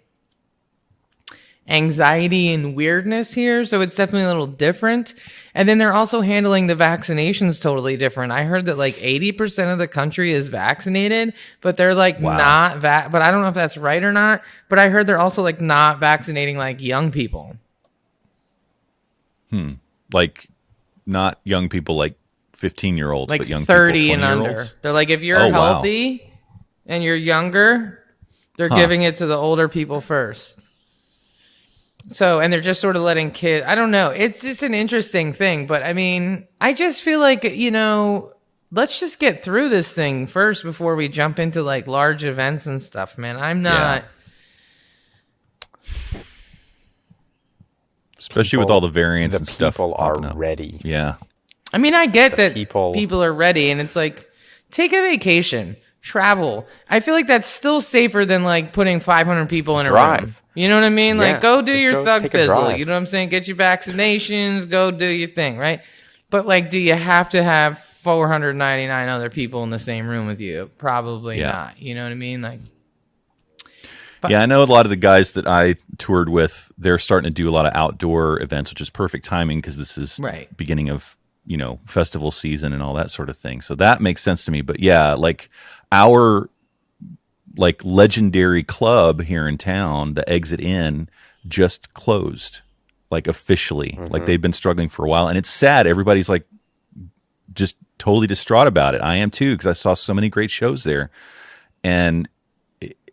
anxiety and weirdness here, so it's definitely a little different. And then they're also handling the vaccinations totally different. I heard that like 80% of the country is vaccinated, but they're like not but I don't know if that's right or not, but I heard they're also like not vaccinating like young people. Like not young people like 15-year-olds, Like but young 30 people, and under. 20-year-olds? They're like, if you're Oh, wow. healthy and you're younger, they're giving it to the older people first. So, and they're just sort of letting kids, I don't know. It's just an interesting thing. But I mean, I just feel like, let's just get through this thing first before we jump into like large events and stuff, man. I'm not. Especially with all the variants The and stuff. people are popping up. ready. Yeah. I mean, I get that people- people are ready, and it's like, take a vacation. travel. I feel like that's still safer than like putting 500 people in a room. Drive. You know what I mean? Yeah, Like, go do just your go thug take a fizzle. drive. You know what I'm saying? Get your vaccinations. Go do your thing, right? But like, do you have to have 499 other people in the same room with you? Probably not. You know what I mean? Like, yeah, I know a lot of the guys that I toured with, they're starting to do a lot of outdoor events, which is perfect timing because this is beginning of, festival season and all that sort of thing. So that makes sense to me. But yeah, like our legendary club here in town, the Exit Inn, just closed, like officially. Mm-hmm. Like they've been struggling for a while, and it's sad. Everybody's like just totally distraught about it. I am too, because I saw so many great shows there.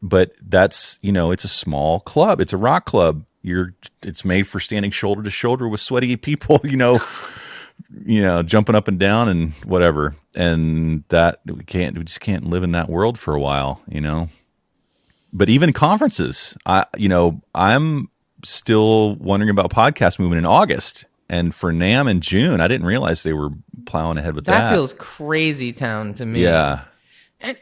But that's, it's a small club. It's a rock club. It's made for standing shoulder to shoulder with sweaty people, jumping up and down and whatever. And that we just can't live in that world for a while, But even conferences, I'm still wondering about podcast movement in August. And for NAMM in June, I didn't realize they were plowing ahead with that. That feels crazy town to me. Yeah.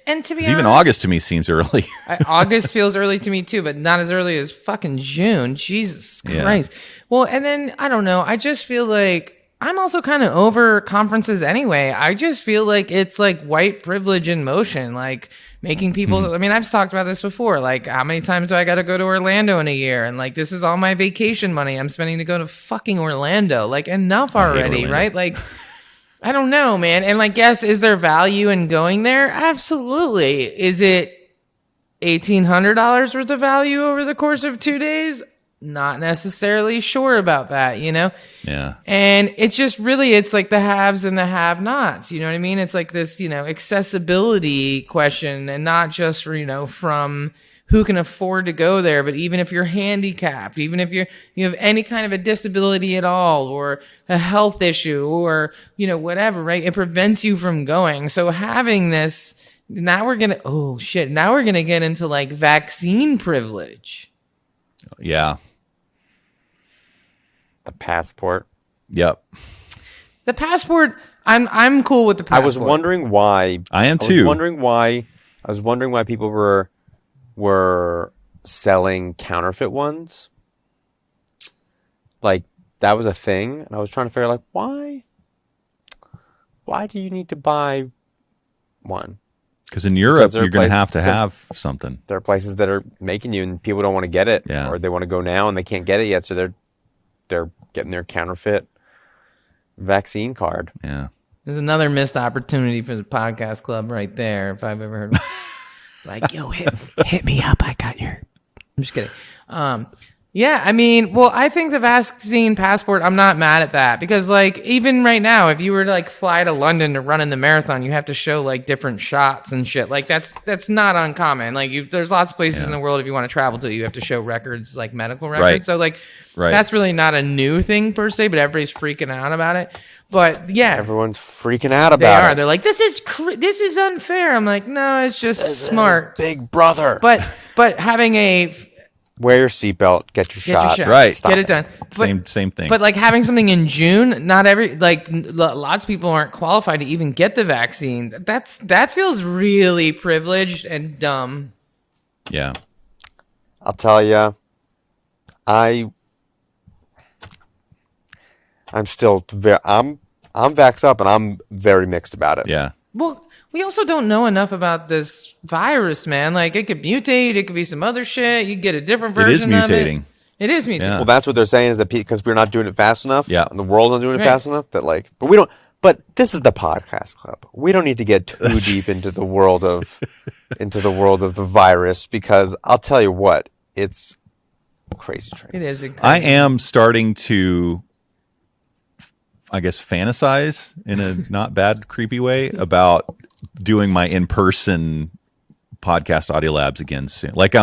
And to be honest, even August to me seems early. August feels early to me too, but not as early as fucking June. Jesus Christ. Yeah. Well, and then I don't know. I just feel like I'm also kind of over conferences anyway. I just feel like it's like white privilege in motion, like making people. I mean, I've talked about this before. Like, how many times do I got to go to Orlando in a year? And like, this is all my vacation money I'm spending to go to fucking Orlando. Like, enough already, right? Like. I don't know, man. And like, yes, is there value in going there? Absolutely. Is it $1,800 worth of value over the course of 2 days? Not necessarily sure about that, Yeah. And it's just really, it's like the haves and the have-nots. You know what I mean? It's like this, accessibility question, and not just for, from who can afford to go there, but even if you're handicapped, even if you have any kind of a disability at all, or a health issue, or whatever, right? It prevents you from going. So having this, now we're gonna get into like vaccine privilege. Yeah. The passport. Yep. The passport. I'm cool with the passport. I was wondering why. I am too. I was wondering why people were selling counterfeit ones. Like, that was a thing, and I was trying to figure out, like, why do you need to buy one? Because in Europe, you're going to have something. There are places that are making you, and people don't want to get it, yeah. or they want to go now and they can't get it yet, so they're getting their counterfeit vaccine card. Yeah, there's another missed opportunity for the podcast club right there, if I've ever heard. Like, yo, hit me up. I got your. I'm just kidding. Yeah, I mean, well, I think the vaccine passport, I'm not mad at that, because like, even right now, if you were to like fly to London to run in the marathon, you have to show like different shots and shit. Like, that's not uncommon. Like, there's lots of places in the world, if you want to travel to, you have to show records, like medical records. Right. So like, that's really not a new thing per se, but everybody's freaking out about it. But yeah, everyone's freaking out about it. They're like, this is unfair. I'm like, no, it's just smart. Big brother. But having a wear your seatbelt, get your shot. Right. Get it done. Same thing. But like having something in June, not lots of people aren't qualified to even get the vaccine. That feels really privileged and dumb. Yeah. I'll tell you, I'm still I'm vaxxed up, and I'm very mixed about it. Yeah. Well, we also don't know enough about this virus, man. Like, it could mutate. It could be some other shit. You get a different version of it. It is mutating. It is mutating. Yeah. Well, that's what they're saying, is that because we're not doing it fast enough, yeah, and the world's not doing it fast enough, that like, but we don't. But this is the podcast club. We don't need to get too deep into the world of the virus, because I'll tell you what, it's crazy train. It is. I am starting to, I guess, fantasize in a not bad, creepy way about doing my in-person podcast audio labs again soon. Like,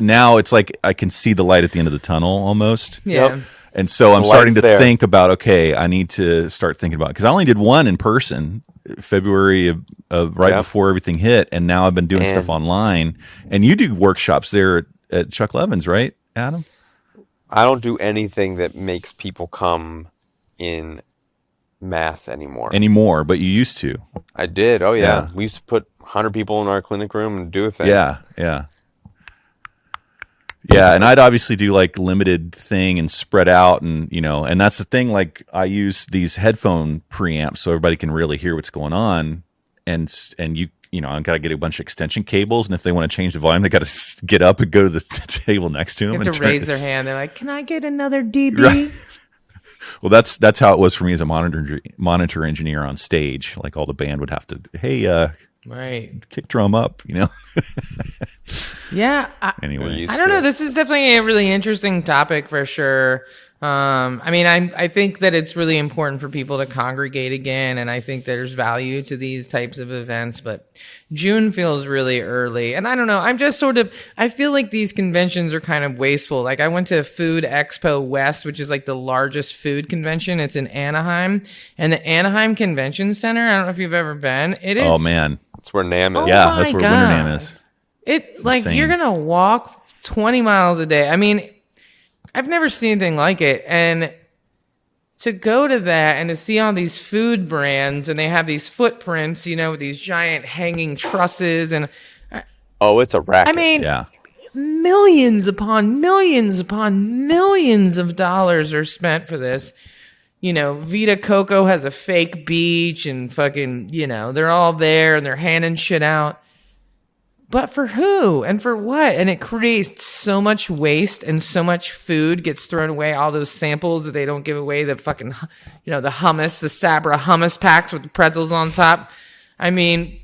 now it's like I can see the light at the end of the tunnel almost. Yeah. Yep. And so I'm starting to think about, okay, I need to start thinking about it, because I only did one in person February of right before everything hit, and now I've been doing stuff online. And you do workshops there at Chuck Levin's, right, Adam? I don't do anything that makes people come in mass anymore, but you used to. I did. Oh yeah. We used to put 100 people in our clinic room and do a thing. Yeah. And I'd obviously do like limited thing and spread out, and and that's the thing. Like I use these headphone preamps so everybody can really hear what's going on, and I've got to get a bunch of extension cables, and if they want to change the volume, they got to get up and go to the table next to them. You have to raise their hand. They're like, "Can I get another dB?" Right. Well, that's how it was for me as a monitor engineer on stage. Like all the band would have to, hey, right, kick drum up, Yeah. Anyway, I don't know. This is definitely a really interesting topic for sure. I think that it's really important for people to congregate again, and I think there's value to these types of events, but June feels really early, and I don't know. I feel like these conventions are kind of wasteful. Like I went to Food Expo West, which is like the largest food convention. It's in Anaheim, and the Anaheim Convention Center, I don't know if you've ever been. It is. Oh man. That's where NAM is. Yeah, that's where Winter NAM is. It's like insane. You're going to walk 20 miles a day. I mean, I've never seen anything like it. And to go to that and to see all these food brands, and they have these footprints, with these giant hanging trusses. And Oh, it's a racket. I mean, Yeah. millions upon millions of dollars are spent for this. Vita Coco has a fake beach, and fucking, they're all there and they're handing shit out. But for who and for what? And it creates so much waste, and so much food gets thrown away. All those samples that they don't give away, the fucking, the hummus, the Sabra hummus packs with the pretzels on top. I mean,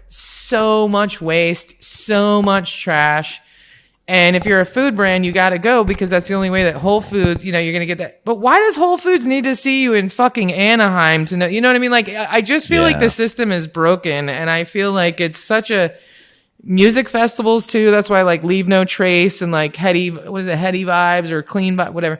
so much waste, so much trash. And if you're a food brand, you got to go, because that's the only way that Whole Foods, you're going to get that. But why does Whole Foods need to see you in fucking Anaheim to know? You know what I mean? Like, I just feel like the system is broken, and I feel like it's such a music festivals too. That's why like Leave No Trace and like Heady Vibes or Clean Vibe, whatever,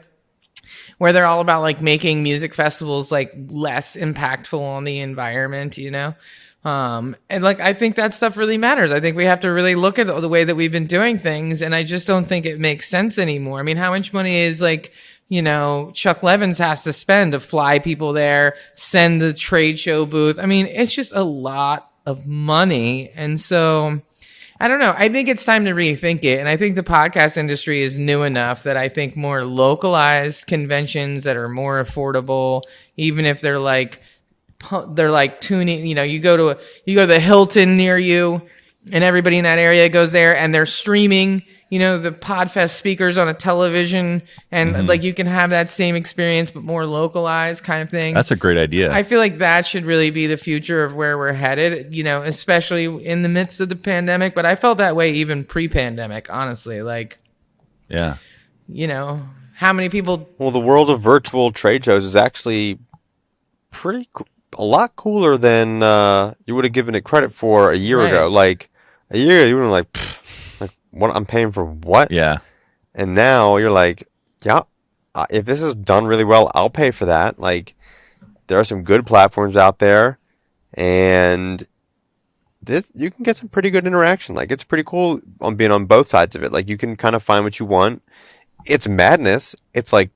where they're all about like making music festivals like less impactful on the environment, and like I think that stuff really matters. I think we have to really look at the way that we've been doing things, and I just don't think it makes sense anymore. I mean, how much money is like Chuck Levins has to spend to fly people there, send the trade show booth? I mean, it's just a lot of money, and so I don't know. I think it's time to rethink it. And I think the podcast industry is new enough that I think more localized conventions that are more affordable, even if they're like tuning, you go to the Hilton near you, and everybody in that area goes there, and they're streaming, the Podfest speakers on a television, and like you can have that same experience but more localized kind of thing. That's a great idea. I feel like that should really be the future of where we're headed, especially in the midst of the pandemic. But I felt that way even pre-pandemic, honestly. Like, yeah, how many people? Well, the world of virtual trade shows is actually a lot cooler than you would have given it credit for a year ago. Like a year ago, you were like, what? I'm paying for what? Yeah. And now you're like, yeah, if this is done really well, I'll pay for that. Like, there are some good platforms out there, and you can get some pretty good interaction. Like, it's pretty cool on being on both sides of it. Like, you can kind of find what you want. It's madness. It's like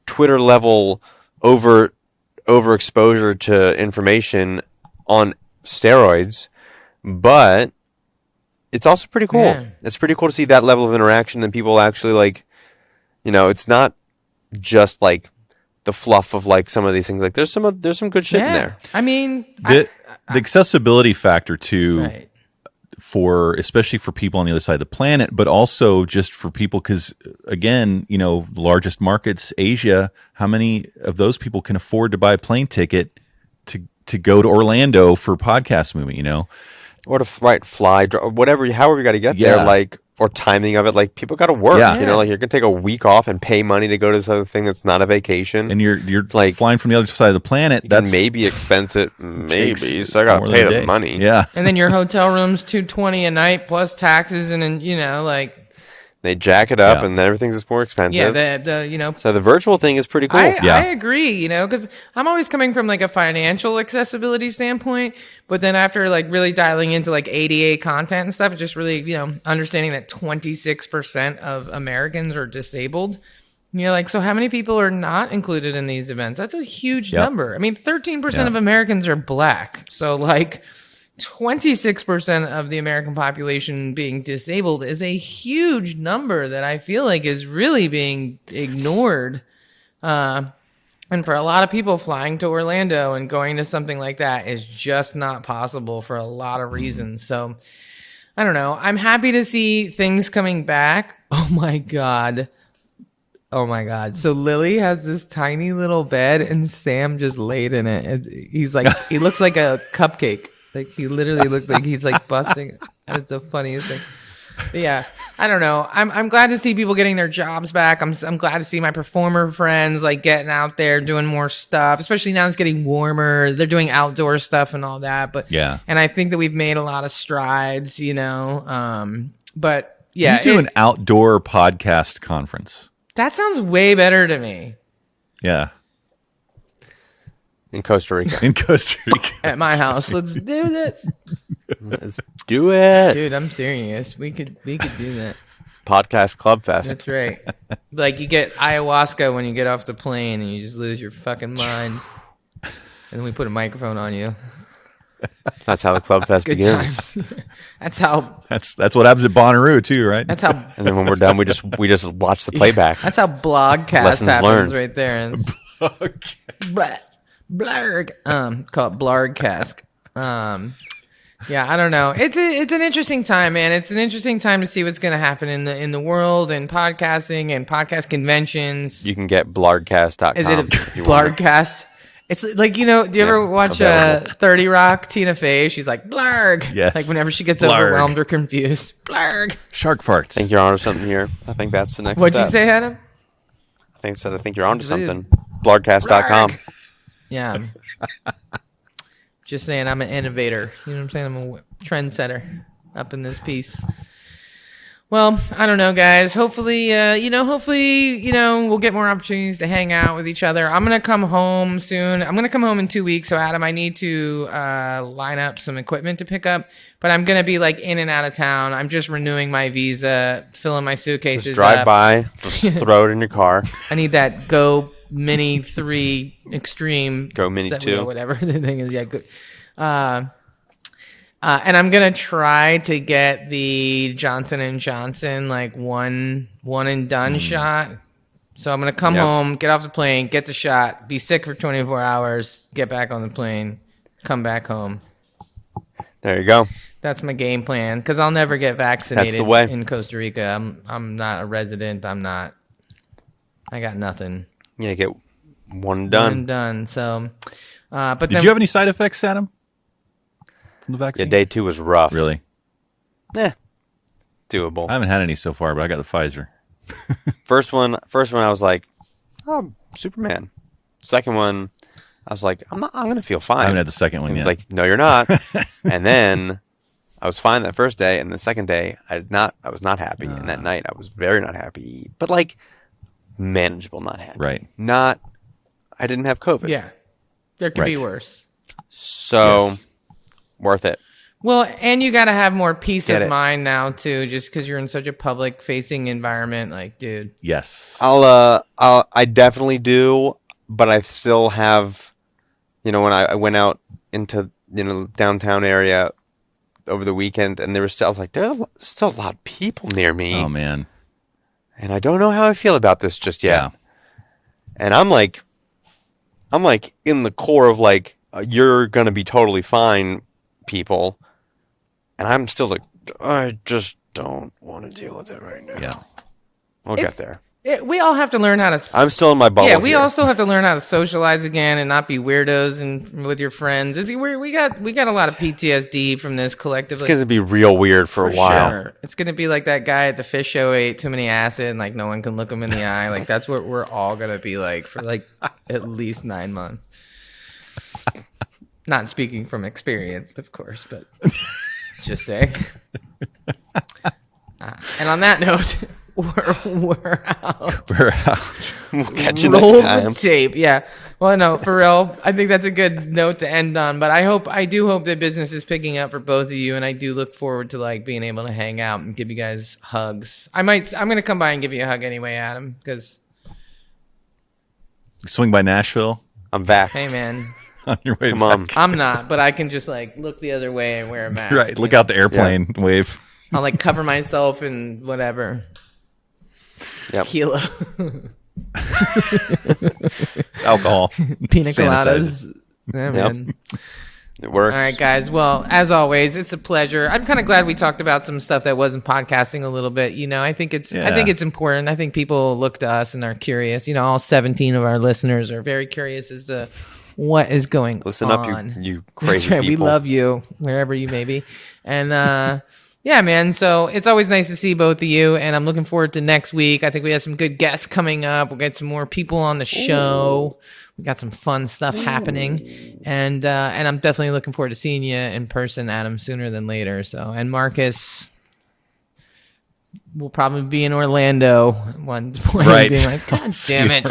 Twitter level overexposure to information on steroids, but it's also pretty cool. Yeah. It's pretty cool to see that level of interaction, and people actually like, it's not just like the fluff of like some of these things. Like there's some good shit in there. I mean, the accessibility factor too, right. especially for people on the other side of the planet, but also just for people, because again, the largest markets, Asia, how many of those people can afford to buy a plane ticket to go to Orlando for podcast movie, Or to fly, whatever, however you got to get there, like, or timing of it. Like, people got to work. Yeah. Like you're gonna take a week off and pay money to go to this other thing that's not a vacation, and you're like flying from the other side of the planet. That's maybe expensive, maybe. So I gotta pay the money. Yeah, and then your hotel room's $220 a night plus taxes, and then like. They jack it up, and everything's just more expensive. Yeah, So the virtual thing is pretty cool. I agree, because I'm always coming from like a financial accessibility standpoint, but then after like really dialing into like ADA content and stuff, it's just really understanding that 26% of Americans are disabled. Like, so how many people are not included in these events? That's a huge number. I mean, 13% of Americans are black. So like, 26% of the American population being disabled is a huge number that I feel like is really being ignored. And for a lot of people, flying to Orlando and going to something like that is just not possible for a lot of reasons. So I don't know. I'm happy to see things coming back. Oh my God. So Lily has this tiny little bed and Sam just laid in it. He's like, he looks like a cupcake. Like he literally looks like he's like busting. That's the funniest thing. But yeah, I don't know. I'm glad to see people getting their jobs back. I'm glad to see my performer friends like getting out there doing more stuff, especially now it's getting warmer. They're doing outdoor stuff and all that. But yeah, and I think that we've made a lot of strides, you know. But yeah, you do an outdoor podcast conference. That sounds way better to me. Yeah. In Costa Rica. At my house. Let's do this. Let's do it. Dude, I'm serious. We could do that. Podcast Club Fest. That's right. Like you get ayahuasca when you get off the plane and you just lose your fucking mind. And then we put a microphone on you. That's how the Club Fest begins. That's how. That's what happens at Bonnaroo too, right? That's how. And then when we're done, we just watch the playback. That's how Blogcast Lessons happens learned. right there. And Blurg. Call it Blogcast. Yeah, I don't know. It's an interesting time, man. It's an interesting time to see what's going to happen in the world and podcasting and podcast conventions. You can get blogcast.com. Is it a Blogcast? It's like, you know, do you ever watch 30 Rock, Tina Fey? She's like, Blarg. Yes. Like whenever she gets Blarg. overwhelmed or confused. Blarg. Shark farts. I think you're onto something here. I think that's the next What'd step. you say, Adam? I think you're onto something. Blogcast.com. Yeah. Just saying, I'm an innovator. You know what I'm saying? I'm a trendsetter up in this piece. Well, I don't know, guys. Hopefully, we'll get more opportunities to hang out with each other. I'm going to come home soon. I'm going to come home in 2 weeks. So, Adam, I need to line up some equipment to pick up. But I'm going to be like in and out of town. I'm just renewing my visa, filling my suitcases Just drive up. by, just throw it in your car. I need that Go Mini 3 Extreme. Go Mini 2. Or whatever the thing is. Yeah, good. And I'm gonna try to get the Johnson & Johnson like one and done shot. So I'm gonna come home, get off the plane, get the shot, be sick for 24 hours, get back on the plane, come back home. There you go. That's my game plan because I'll never get vaccinated That's the way. in Costa Rica. I'm not a resident. I got nothing. Yeah, get one and done. One and done. So, but Did you have any side effects, Adam? From the vaccine? Yeah, day 2 was rough. Really? Doable. I haven't had any so far, but I got the Pfizer. First one, I was like, oh, Superman. Second one, I was like, I'm going to feel fine. I haven't had the second one He yet. was like, no, you're not. And then I was fine that first day, and the second day, I was not happy. And that night, I was very not happy. But like, manageable not happy. Right. I didn't have COVID. Yeah, there could be worse. So, Yes. worth it. Well, and you got to have more peace Get of it. mind now too, just because you're in such a public-facing environment. Like, dude, Yes. I definitely do, but I still have, when I went out into, downtown area over the weekend, and I was like, there's still a lot of people near me. Oh, man. And I don't know how I feel about this just yet. Yeah. And I'm like in the core of like, you're going to be totally fine, people. And I'm still like, I just don't want to deal with it right now. Yeah. We'll get there. we all have to learn how to. I'm still in my bubble. Yeah, we here. also have to learn how to socialize again and not be weirdos and with your friends. We got a lot of PTSD from this collectively. It's going to be real weird for a while. Sure. It's going to be like that guy at the fish show who ate too many acid and like no one can look him in the eye. Like that's what we're all going to be like for like at least 9 months. Not speaking from experience, of course, but just saying. And on that note, we're out. We're out. We'll catch you Roll next time. the tape. Yeah. Well, no, for real. I think that's a good note to end on. But I do hope that business is picking up for both of you, and I do look forward to like being able to hang out and give you guys hugs. I'm gonna come by and give you a hug anyway, Adam, because Swing by Nashville. I'm vaxxed. hey, man, on your way Come back. on. I'm not, but I can just like look the other way and wear a mask. Right, look out the airplane, wave. I'll like cover myself in whatever. Yep. Tequila. It's alcohol. Pina Sanitizer. coladas. Yeah, man. It works. All right, guys. Well, as always, it's a pleasure. I'm kind of glad we talked about some stuff that wasn't podcasting a little bit. You know, I think it's important. I think people look to us and are curious. You know, all 17 of our listeners are very curious as to what is going Listen on. up, you crazy That's right. people. We love you wherever you may be. And yeah, man. So it's always nice to see both of you. And I'm looking forward to next week. I think we have some good guests coming up. We'll get some more people on the show. We got some fun stuff happening. And I'm definitely looking forward to seeing you in person, Adam, sooner than later. So, and Marcus will probably be in Orlando at one point, Right. being like, God damn it.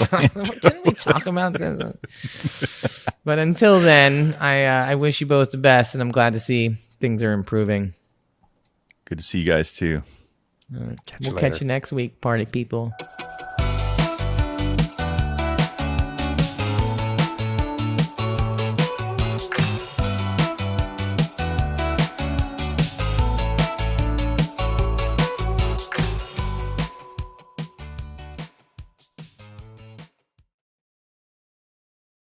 Didn't we talk about this? But until then, I wish you both the best, and I'm glad to see things are improving. Good to see you guys too. We'll catch you next week, party people.